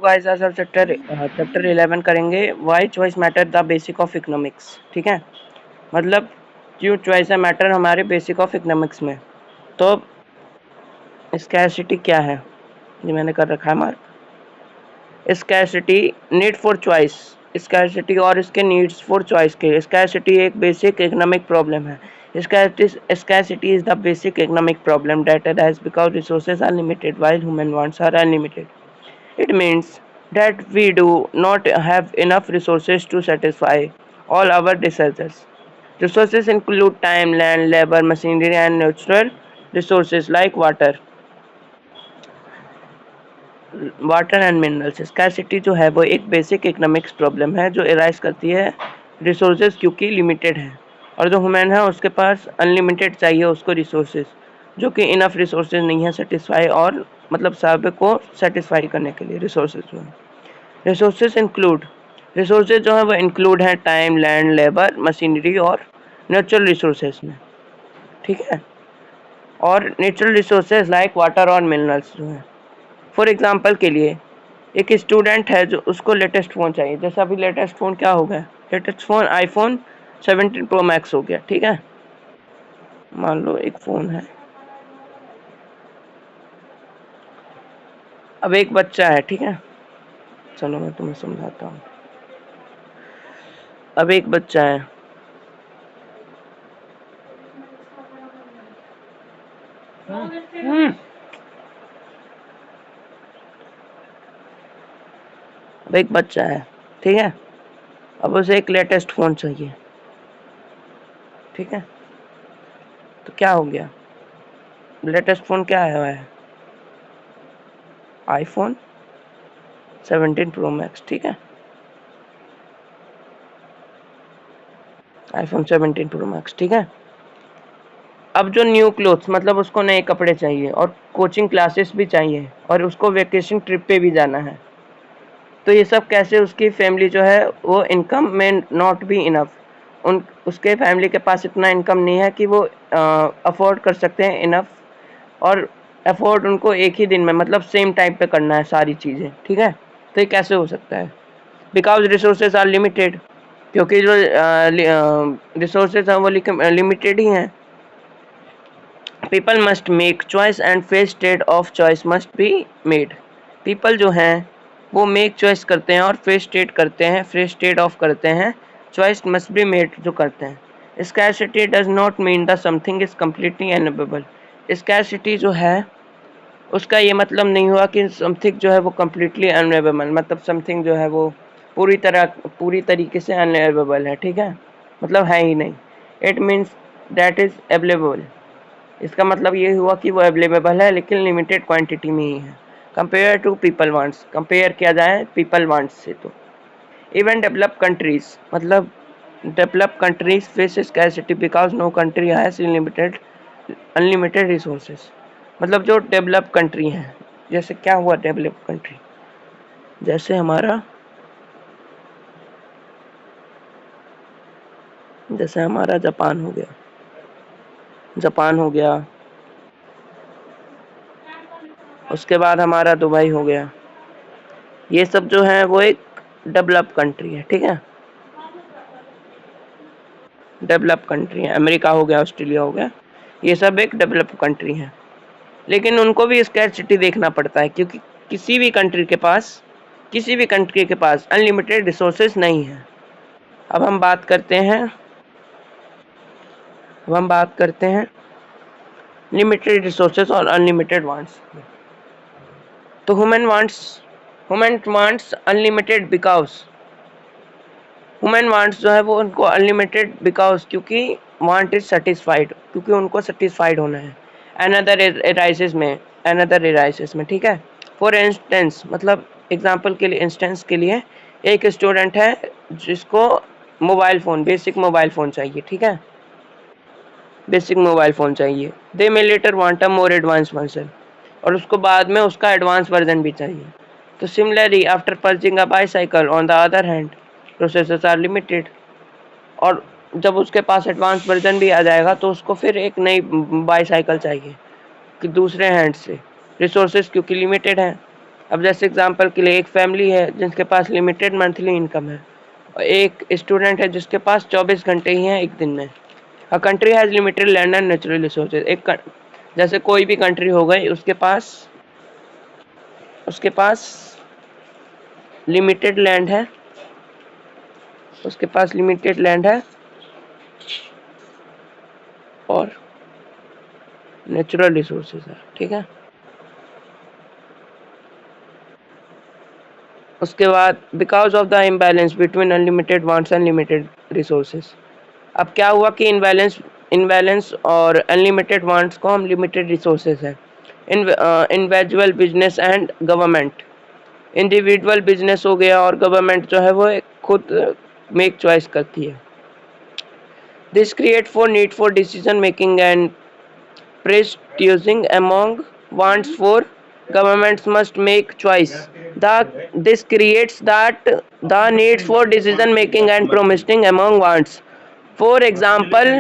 Guys आज हम chapter 11 करेंगे why choice matter the basic of economics. ठीक है, मतलब क्यों चॉइस है मैटर हमारे बेसिक ऑफ इकोनॉमिक्स में। तो स्कैरसिटी क्या है, ये मैंने कर रखा है mark. Scarcity need for choice, scarcity और इसके नीड्स फॉर चॉइस के। स्कैरसिटी एक बेसिक इकोनॉमिक प्रॉब्लम है। Scarcity is the basic economic problem that arises because resources are limited while human wants are unlimited. It means that we do not have enough resources to satisfy all our desires. Resources include time, land, labor, machinery, and natural resources like water and minerals. Scarcity जो है वो एक basic economics problem है जो arise करती है resources क्योंकि limited है, और जो ह्यूमन है उसके पास अनलिमिटेड चाहिए उसको रिसोर्सेज, जो कि इनफ रिसोर्सेज नहीं है सेटिस्फाई और मतलब सब को सेटिस्फाई करने के लिए। रिसोर्सेज जो है रिसोर्सेज जो है वो इंक्लूड है टाइम, लैंड, लेबर, मशीनरी और नेचुरल रिसोर्सेज में। ठीक है, और नेचुरल रिसोर्सेज लाइक वाटर और मिनरल्स जो है। फॉर एग्जांपल के लिए एक स्टूडेंट है जो उसको लेटेस्ट फ़ोन चाहिए, जैसा अभी लेटेस्ट फ़ोन क्या हो गया, latest phone iPhone 17 pro max हो गया। ठीक है, मान लो एक फ़ोन है, अब एक बच्चा है। ठीक है, चलो मैं तुम्हें समझाता हूँ। अब एक बच्चा है, अब एक बच्चा है, ठीक है, अब उसे एक लेटेस्ट फ़ोन चाहिए। ठीक है, तो क्या हो गया, लेटेस्ट फ़ोन क्या आया हुआ है, आईफोन 17 प्रो मैक्स। ठीक है, आईफोन 17 प्रो मैक्स। ठीक है, अब जो न्यू क्लोथ्स मतलब उसको नए कपड़े चाहिए और कोचिंग क्लासेस भी चाहिए और उसको वेकेशन ट्रिप पे भी जाना है, तो ये सब कैसे उसकी फैमिली जो है वो इनकम में नॉट बी इनफ, उसके फैमिली के पास इतना इनकम नहीं है कि वो अफोर्ड कर सकते हैं इनफ, और अफोर्ड उनको एक ही दिन में मतलब सेम टाइम पे करना है सारी चीज़ें। ठीक है, तो ये कैसे हो सकता है, बिकॉज रिसोर्सेज आर लिमिटेड, क्योंकि जो रिसोर्सेज हैं वो लिमिटेड ही हैं। People must make choice and face state of choice must be made. People जो हैं वो मेक चॉइस करते हैं और फेस स्टेट करते हैं, फेस स्टेट ऑफ करते हैं, चॉइस मस्ट बी मेड जो करते हैं। Scarcity does not mean the something is completely unavailable. Scarcity जो है उसका ये मतलब नहीं हुआ कि समथिंग जो है वो कम्प्लीटली अनअवेलेबल, मतलब समथिंग जो है वो पूरी तरीके से अनअवेलेबल है। ठीक है, मतलब है ही नहीं। It means that is available, इसका मतलब ये हुआ कि वो अवेलेबल है लेकिन लिमिटेड क्वांटिटी में ही है। Compare to people wants, compare किया जाए पीपल वांट्स से, तो इवन डेवलप कंट्रीज मतलब develop countries face scarcity because no country has unlimited resources. मतलब जो डेवलप कंट्री हैं, जैसे क्या हुआ डेवलप कंट्री, जैसे हमारा जापान हो गया, उसके बाद हमारा दुबई हो गया, ये सब जो है वो एक डेवलप कंट्री है। ठीक है, डेवलप कंट्री है, अमेरिका हो गया, ऑस्ट्रेलिया हो गया, ये सब एक डेवलप कंट्री है। लेकिन उनको भी स्कैरसिटी देखना पड़ता है क्योंकि किसी भी कंट्री के पास अनलिमिटेड रिसोर्सेज नहीं है। अब हम बात करते हैं लिमिटेड रिसोर्सेज और अनलिमिटेड वांट्स। तो human wants unlimited because human wants जो है वो उनको अनलिमिटेड बिकॉज क्योंकि वांट इज सेटिस्फाइड, क्योंकि उनको सेटिस्फाइड होना है अनदर एराइजेस में। ठीक है, फॉर इंस्टेंस मतलब एग्जांपल के लिए, इंस्टेंस के लिए एक स्टूडेंट है जिसको बेसिक मोबाइल फ़ोन चाहिए। ठीक है, बेसिक मोबाइल फ़ोन चाहिए, they may later want a more advance version, और उसको बाद में उसका एडवांस वर्जन भी चाहिए। तो similarly after purchasing a bicycle on the other hand processors are limited, और जब उसके पास एडवांस वर्जन भी आ जाएगा तो उसको फिर एक नई बाईसाइकिल चाहिए कि दूसरे हैंड से, रिसोर्सेज क्योंकि लिमिटेड हैं। अब जैसे एग्जांपल के लिए एक फैमिली है जिसके पास लिमिटेड मंथली इनकम है और एक स्टूडेंट है जिसके पास 24 घंटे ही हैं एक दिन में। A country has limited land and natural resources. जैसे कोई भी कंट्री हो गई, उसके पास लिमिटेड लैंड है, और नेचुरल रिसोर्सेज है, ठीक है। उसके बाद because of the imbalance between unlimited wants and limited resources. अब क्या हुआ कि इनबैलेंस और अनलिमिटेड वांट्स को हम लिमिटेड रिसोर्सेज है। Individual business and government. Individual business हो गया और गवर्नमेंट जो है वो खुद मेक चॉइस करती है। This create for need for decision making and prescribing among wants for governments must make choice. This creates that the need for decision making and promising among wants. For example,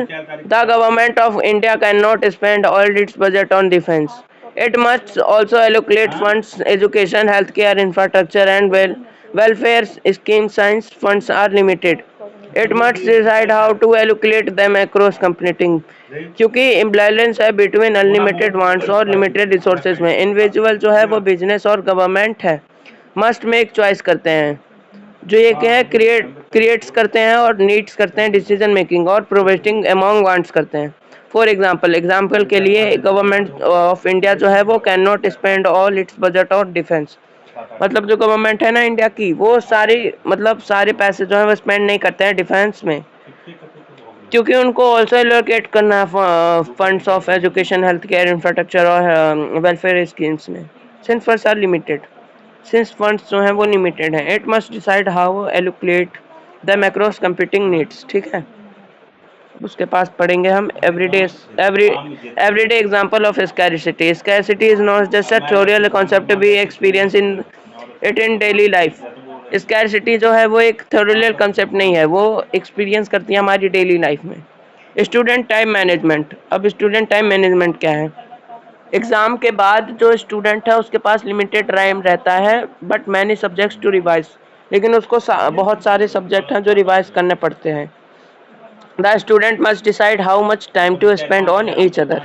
the government of India cannot spend all its budget on defense. It must also allocate funds, education, healthcare, infrastructure, and welfare schemes. Science funds are limited. It must decide how to allocate them across competing, क्योंकि imbalance है between unlimited wants और limited resources में। Individual जो है वो business और government है must make choice करते हैं, जो ये क्या है क्रिएट्स करते हैं और नीड्स करते हैं डिसीजन मेकिंग और प्रोवाइडिंग अमॉन्ग वांट्स करते हैं। फॉर एग्जाम्पल के लिए गवर्नमेंट ऑफ इंडिया जो है वो can not spend all it's budget on defence. मतलब जो गवर्नमेंट है ना इंडिया की, वो सारे पैसे जो है वो स्पेंड नहीं करते हैं डिफेंस में, क्योंकि उनको ऑल्सो एलोकेट करना है funds of education, health care, infrastructure और वेलफेयर स्कीम्स में। सिंस फंड्स जो हैं वो लिमिटेड हैं, it must decide how allocate the across competing needs, ठीक है। उसके पास पढ़ेंगे हम everyday example of scarcity. Scarcity is not just a थ्योरियल concept, we experience in daily life. Scarcity जो है वो एक थ्योरियल कॉन्सेप्ट नहीं है, वो एक्सपीरियंस करती है हमारी डेली लाइफ में। Student time management. अब स्टूडेंट टाइम मैनेजमेंट क्या है? एग्ज़ाम के बाद जो स्टूडेंट है उसके पास लिमिटेड टाइम रहता है but many subjects to revise, लेकिन उसको बहुत सारे सब्जेक्ट हैं जो रिवाइज करने पड़ते हैं। The student must decide how much time to spend on each other.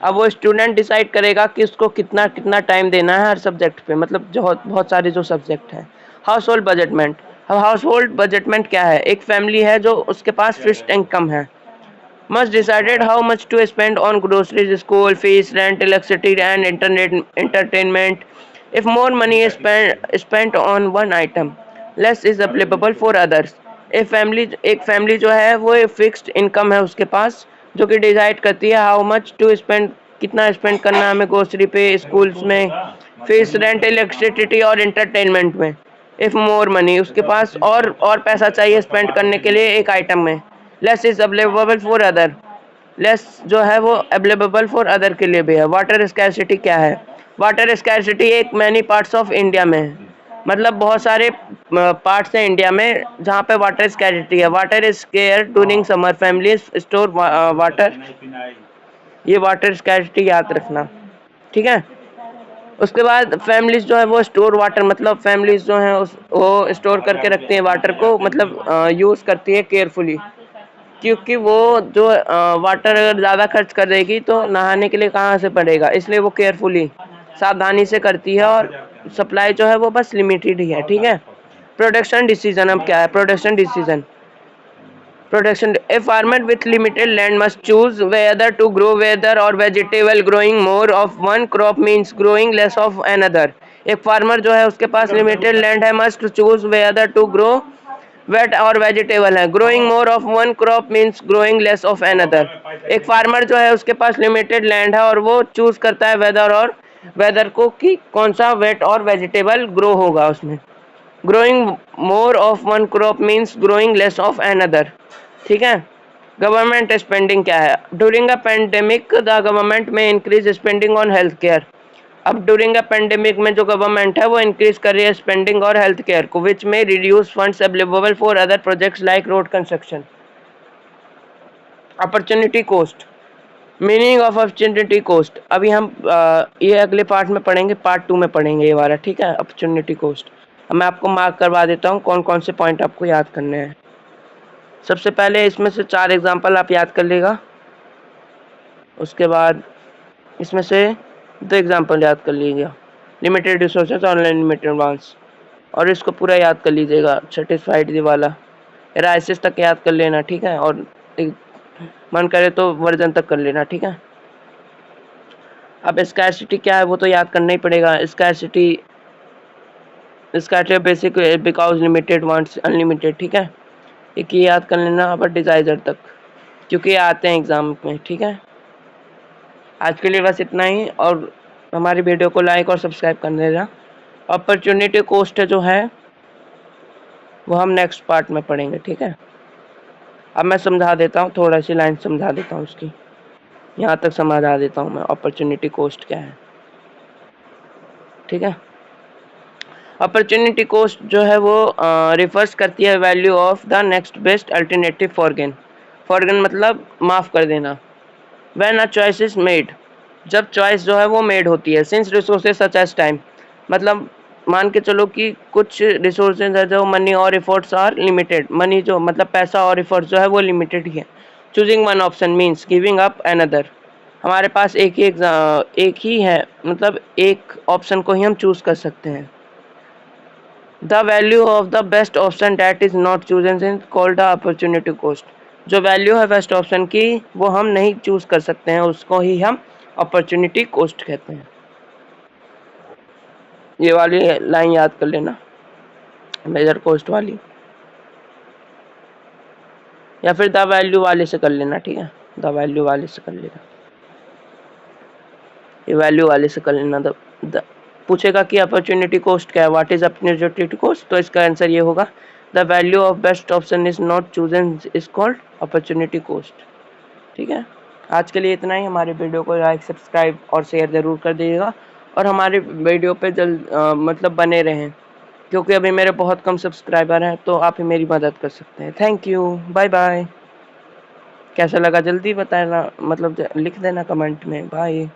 अब वो स्टूडेंट डिसाइड करेगा कि उसको कितना कितना टाइम देना है हर सब्जेक्ट पे, मतलब जो बहुत सारे जो सब्जेक्ट हैं। Household budgeting. अब हाउस होल्ड बजटमेंट क्या है? एक फैमिली है जो उसके पास फिक्स्ड इनकम है, must decided how much to spend on groceries, school fees, rent, electricity, and internet entertainment. If more money is spent on one item, less is available for others. एक family जो है वो एक fixed income है उसके पास, जो कि decide करती है हाउ मच टू स्पेंड, कितना स्पेंड करना है हमें ग्रोसरी पे, स्कूल्स में, फीस, रेंट, इलेक्ट्रिसिटी और एंटरटेनमेंट में। इफ़ मोर मनी, उसके पास और पैसा चाहिए स्पेंड करने के लिए एक आइटम में। Less is available for other, less जो है वो अवेलेबल फॉर अदर के लिए भी है। वाटर स्कैरसिटी क्या है? वाटर स्कैरसिटी एक मैनी पार्ट्स ऑफ इंडिया में है, मतलब बहुत सारे पार्ट्स हैं इंडिया में जहाँ पे वाटर स्कैरसिटी है। Water is square during summer, families store water. ये वाटर स्कैरसिटी याद रखना, ठीक है। उसके बाद फैमिलीज जो है वो स्टोर वाटर, मतलब फैमिलीज जो है वो स्टोर करके रखती हैं वाटर को, मतलब यूज़ करती है केयरफुली, क्योंकि वो जो वाटर अगर ज़्यादा खर्च कर देगी तो नहाने के लिए कहाँ से पड़ेगा, इसलिए वो केयरफुली सावधानी से करती है और सप्लाई जो है वो बस लिमिटेड ही है, ठीक है। Production decision. अब क्या है production decision? Production. A farmer with limited land must choose whether to grow whether or vegetable. Growing more of one crop means growing less of another. एक फार्मर जो है उसके पास लिमिटेड लैंड है, must choose whether to grow wheat और vegetable है। Growing more of one crop means growing less of another. एक farmer जो है उसके पास लिमिटेड लैंड है और वो चूज करता है वेदर को कि कौन सा वेट और वेजिटेबल ग्रो होगा उसमें। Growing more of one crop means growing less of another, ठीक है। गवर्नमेंट स्पेंडिंग क्या है? During a pandemic the government में increase spending on health care. अब ड्यूरिंग अ पेंडेमिक में जो गवर्नमेंट है वो इंक्रीज कर रही है स्पेंडिंग और हेल्थ केयर को, विच में reduce funds available for other projects like road construction. Opportunity cost. Meaning of opportunity cost अभी हम ये अगले पार्ट में पढ़ेंगे, पार्ट 2 में पढ़ेंगे ये वाला, ठीक है। अपॉर्चुनिटी कॉस्ट अब मैं आपको मार्क करवा देता हूँ कौन कौन से पॉइंट आपको याद करने हैं। सबसे पहले इसमें से 4 एग्जांपल आप याद कर लेगा, उसके बाद इसमें से 2 एग्जांपल याद कर लीजिएगा, लिमिटेड रिसोर्सेज और अनलिमिटेड वांट्स, और इसको पूरा याद कर लीजिएगा, सेटिस्फाइड ये वाला एराइसिस तक याद कर लेना, ठीक है। और मन करे तो वर्जन तक कर लेना, ठीक है। अब स्कैरसिटी क्या है वो तो याद करना ही पड़ेगा। Scarcity basic because limited wants unlimited, ठीक है। एक ही याद कर लेना, अब डिजाइजर तक, क्योंकि ये आते हैं एग्जाम में, ठीक है। आज के लिए बस इतना ही, और हमारी वीडियो को लाइक और सब्सक्राइब कर देना। अपॉर्चुनिटी कॉस्ट जो है वो हम नेक्स्ट पार्ट में पढ़ेंगे, ठीक है। अब मैं समझा देता हूँ, थोड़ा सी लाइन समझा देता हूँ उसकी, यहाँ तक समझा देता हूँ मैं अपॉर्चुनिटी कॉस्ट क्या है, ठीक है। अपॉर्चुनिटी कॉस्ट जो है वो रिफर्स करती है value of the next best alternative forgone. Forgone मतलब माफ़ कर देना। When a choice is made, जब चॉइस जो है वो मेड होती है। Since resources such as time, मतलब मान के चलो कि कुछ रिसोर्सेज है जो मनी और एफर्ट्स आर लिमिटेड। मनी जो मतलब पैसा और एफर्ट्स जो है वो लिमिटेड ही है। Choosing one option means giving up another. हमारे पास एक ही है, मतलब एक ऑप्शन को ही हम चूज कर सकते हैं। The value of the best option that is not chosen is called the opportunity cost. जो वैल्यू है बेस्ट ऑप्शन की वो हम नहीं चूज कर सकते हैं, उसको ही हम अपॉर्चुनिटी कॉस्ट कहते हैं। ये वाली लाइन याद कर लेना, मेजर कॉस्ट वाली, या फिर द वैल्यू वाले से कर लेना, ठीक है। द वैल्यू वाले से कर लेना, ये वैल्यू वाले से कर लेना। द पूछेगा कि अपॉर्चुनिटी कॉस्ट क्या है, व्हाट इज अपॉर्चुनिटी कॉस्ट, तो इसका आंसर ये होगा the value of best option is not chosen is called opportunity cost, ठीक है। आज के लिए इतना ही। हमारे वीडियो को लाइक सब्सक्राइब और शेयर ज़रूर कर दीजिएगा, और हमारे वीडियो पे जल्द मतलब बने रहें, क्योंकि अभी मेरे बहुत कम सब्सक्राइबर हैं, तो आप ही मेरी मदद कर सकते हैं। Thank you, bye bye. कैसा लगा जल्दी बताना, मतलब लिख देना कमेंट में। बाय।